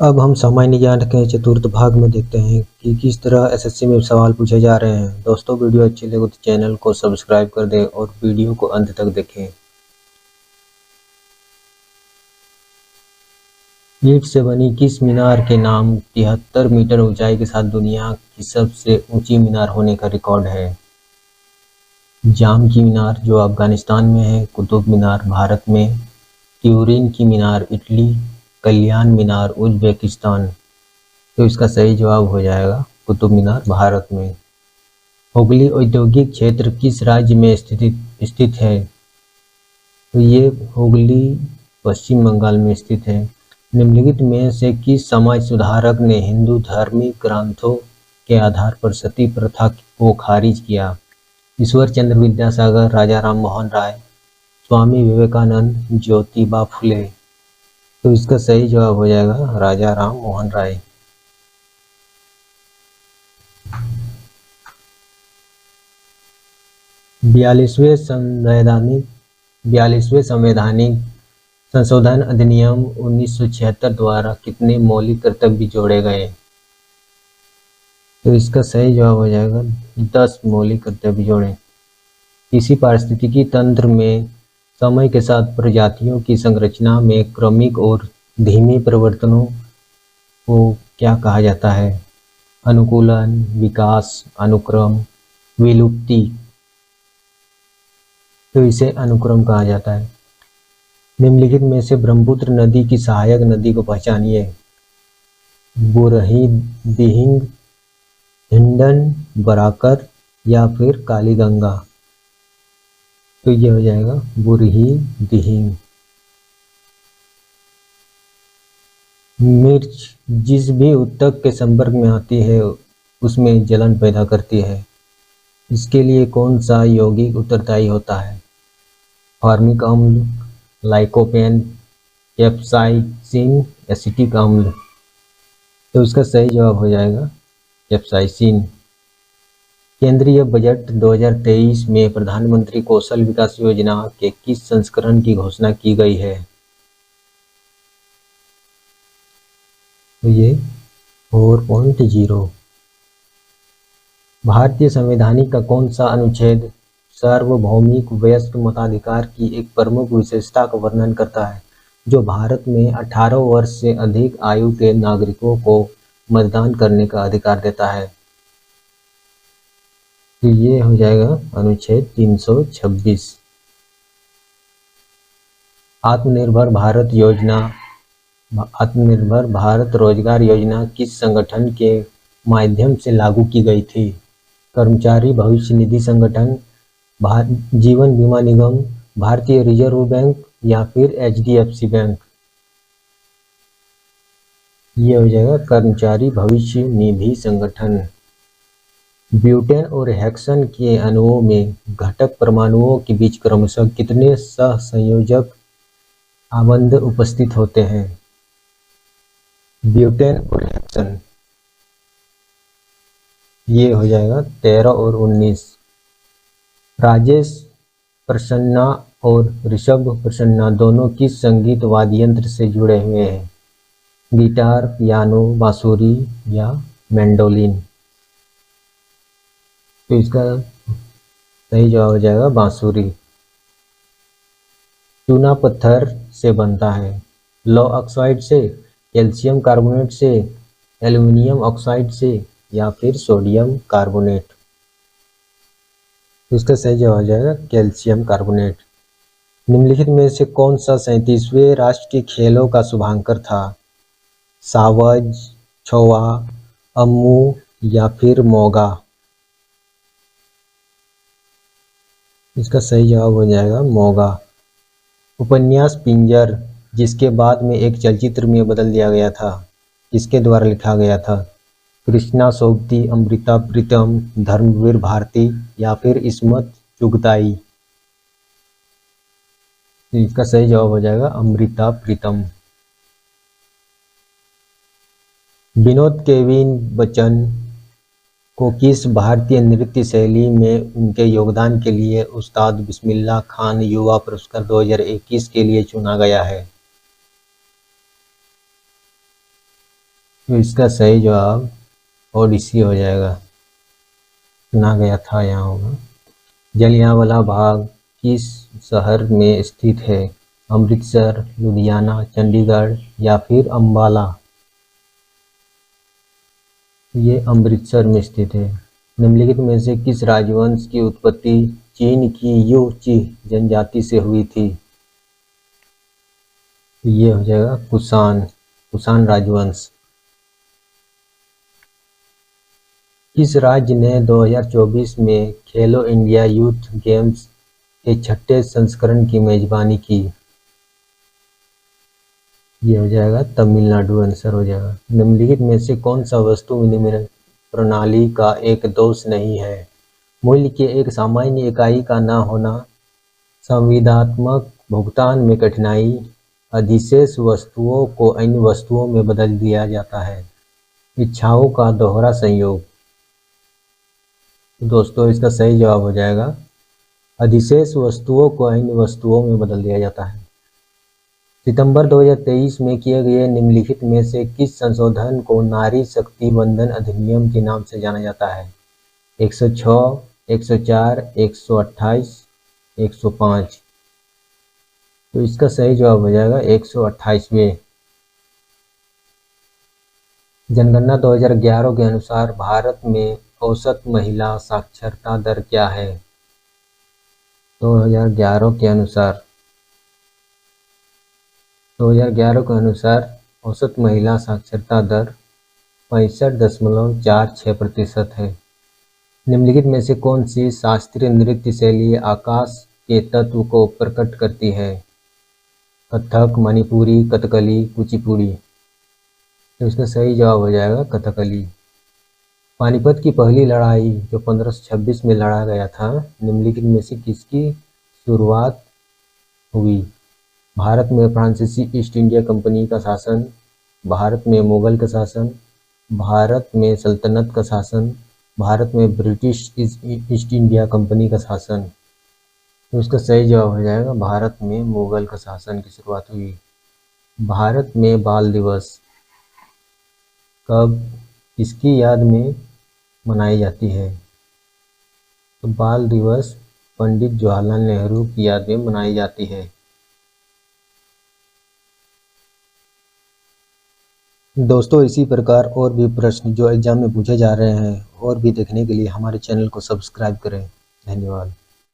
अब हम सामान्य ज्ञान के चतुर्थ भाग में देखते हैं कि किस तरह एसएससी में सवाल पूछे जा रहे हैं। दोस्तों, वीडियो अच्छी लगे तो चैनल को सब्सक्राइब कर दें और वीडियो को अंत तक देखें। ईंट से बनी किस मीनार के नाम 73 मीटर ऊंचाई के साथ दुनिया की सबसे ऊंची मीनार होने का रिकॉर्ड है? जाम की मीनार जो अफगानिस्तान में है, कुतुब मीनार भारत में, ट्यूरिन की मीनार इटली, कल्याण मीनार उज्बेकिस्तान। तो इसका सही जवाब हो जाएगा कुतुब मीनार भारत में। हुगली औद्योगिक क्षेत्र किस राज्य में स्थित है? तो ये हुगली पश्चिम बंगाल में स्थित है। निम्नलिखित में से किस समाज सुधारक ने हिंदू धार्मिक ग्रंथों के आधार पर सती प्रथा को खारिज किया? ईश्वर चंद्र विद्यासागर, राजा राम मोहन राय, स्वामी विवेकानंद, ज्योतिबा फुले। तो इसका सही जवाब हो जाएगा राजा राम मोहन राय। 42वें संवैधानिक संशोधन अधिनियम 1976 द्वारा कितने मौलिक कर्तव्य जोड़े गए? तो इसका सही जवाब हो जाएगा 10 मौलिक कर्तव्य जोड़े। किसी पारिस्थितिकी तंत्र में समय के साथ प्रजातियों की संरचना में क्रमिक और धीमे परिवर्तनों को क्या कहा जाता है? अनुकूलन, विकास, अनुक्रम, विलुप्ति। तो इसे अनुक्रम कहा जाता है। निम्नलिखित में से ब्रह्मपुत्र नदी की सहायक नदी को पहचानिए। बुरही, दिहिंग, हिंडन, बराकर या फिर कालीगंगा। तो ये हो जाएगा बुरही, दिहिंग। मिर्च जिस भी उत्तक के संपर्क में आती है उसमें जलन पैदा करती है। इसके लिए कौन सा यौगिक उत्तरदायी होता है? फॉर्मिक अम्ल, लाइकोपेन, कैप्साइसिन, एसिटिक अम्ल। तो इसका सही जवाब हो जाएगा कैप्साइसिन। केंद्रीय बजट 2023 में प्रधानमंत्री कौशल विकास योजना के किस संस्करण की घोषणा की गई है? तो ये 4.0। भारतीय संवैधानिक का कौन सा अनुच्छेद सार्वभौमिक वयस्क मताधिकार की एक प्रमुख विशेषता का वर्णन करता है, जो भारत में 18 वर्ष से अधिक आयु के नागरिकों को मतदान करने का अधिकार देता है? तो ये हो जाएगा अनुच्छेद 326। आत्मनिर्भर भारत रोजगार योजना किस संगठन के माध्यम से लागू की गई थी? कर्मचारी भविष्य निधि संगठन, जीवन बीमा निगम, भारतीय रिजर्व बैंक या फिर एचडीएफसी बैंक। ये हो जाएगा कर्मचारी भविष्य निधि संगठन। ब्यूटेन और हेक्सन के अणुओं में घटक परमाणुओं के बीच क्रमशः कितने सहसंयोजक आबंध उपस्थित होते हैं? ब्यूटेन और हेक्सन। ये हो जाएगा 13 और 19। राजेश प्रसन्ना और ऋषभ प्रसन्ना दोनों किस संगीत वाद्य यंत्र से जुड़े हुए हैं? गिटार, पियानो, बांसुरी या मैंडोलिन। तो इसका सही जवाब हो जाएगा बांसुरी। चूना पत्थर से बनता है, लौह ऑक्साइड से, कैल्शियम कार्बोनेट से, एल्युमिनियम ऑक्साइड से या फिर सोडियम कार्बोनेट। तो इसका सही जवाब हो जाएगा कैल्शियम कार्बोनेट। निम्नलिखित में से कौन सा 37वें राष्ट्रीय खेलों का शुभांकर था? सावज, छोवा, अम्मू या फिर मोगा। इसका सही जवाब हो जाएगा मोगा। उपन्यास पिंजर जिसके बाद में एक चलचित्र में बदल दिया गया था, किसके द्वारा लिखा गया था? कृष्णा सोबती, अमृता प्रीतम, धर्मवीर भारती या फिर इस्मत चुगताई। इसका सही जवाब हो जाएगा अमृता प्रीतम। विनोद केविन बच्चन को किस भारतीय नृत्य शैली में उनके योगदान के लिए उस्ताद बिस्मिल्लाह खान युवा पुरस्कार 2021 के लिए चुना गया है? तो इसका सही जवाब ओडिसी हो जाएगा, सुना गया था यहाँ होगा। जलियांवाला बाग किस शहर में स्थित है? अमृतसर, लुधियाना, चंडीगढ़ या फिर अम्बाला? ये अमृतसर में स्थित है। निम्नलिखित में से किस राजवंश की उत्पत्ति चीन की युची जनजाति से हुई थी? ये हो जाएगा कुषाण राजवंश। किस राज्य ने 2024 में खेलो इंडिया यूथ गेम्स के 6ठे संस्करण की मेजबानी की? ये हो जाएगा तमिलनाडु, आंसर हो जाएगा। निम्नलिखित में से कौन सा वस्तु विनिमय प्रणाली का एक दोष नहीं है? मूल्य के एक सामान्य इकाई का न होना, संविदात्मक भुगतान में कठिनाई, अधिशेष वस्तुओं को अन्य वस्तुओं में बदल दिया जाता है, इच्छाओं का दोहरा संयोग। तो दोस्तों इसका सही जवाब हो जाएगा अधिशेष वस्तुओं को अन्य वस्तुओं में बदल दिया जाता है। सितंबर 2023 में किए गए निम्नलिखित में से किस संशोधन को नारी शक्ति वंदन अधिनियम के नाम से जाना जाता है? 106, 104, 128, 105। तो इसका सही जवाब हो जाएगा 128वें। जनगणना 2011 के अनुसार भारत में औसत महिला साक्षरता दर क्या है? 2011 के अनुसार औसत महिला साक्षरता दर 65.46% है। निम्नलिखित में से कौन सी शास्त्रीय नृत्य शैली आकाश के तत्व को प्रकट करती है? कथक, मणिपुरी, कथकली, कुचिपुड़ी। तो इसका सही जवाब हो जाएगा कथकली। पानीपत की पहली लड़ाई जो 1526 में लड़ा गया था, निम्नलिखित में से किसकी शुरुआत हुई? भारत में फ्रांसीसी ईस्ट इंडिया कंपनी का शासन, भारत में मुगल का शासन, भारत में सल्तनत का शासन, भारत में ब्रिटिश ईस्ट इंडिया कंपनी का शासन। तो इसका सही जवाब हो जाएगा भारत में मुगल का शासन की शुरुआत हुई। भारत में बाल दिवस कब किसकी याद में मनाई जाती है? तो बाल दिवस पंडित जवाहरलाल नेहरू की याद में मनाई जाती है। दोस्तों इसी प्रकार और भी प्रश्न जो एग्जाम में पूछे जा रहे हैं और भी देखने के लिए हमारे चैनल को सब्सक्राइब करें। धन्यवाद।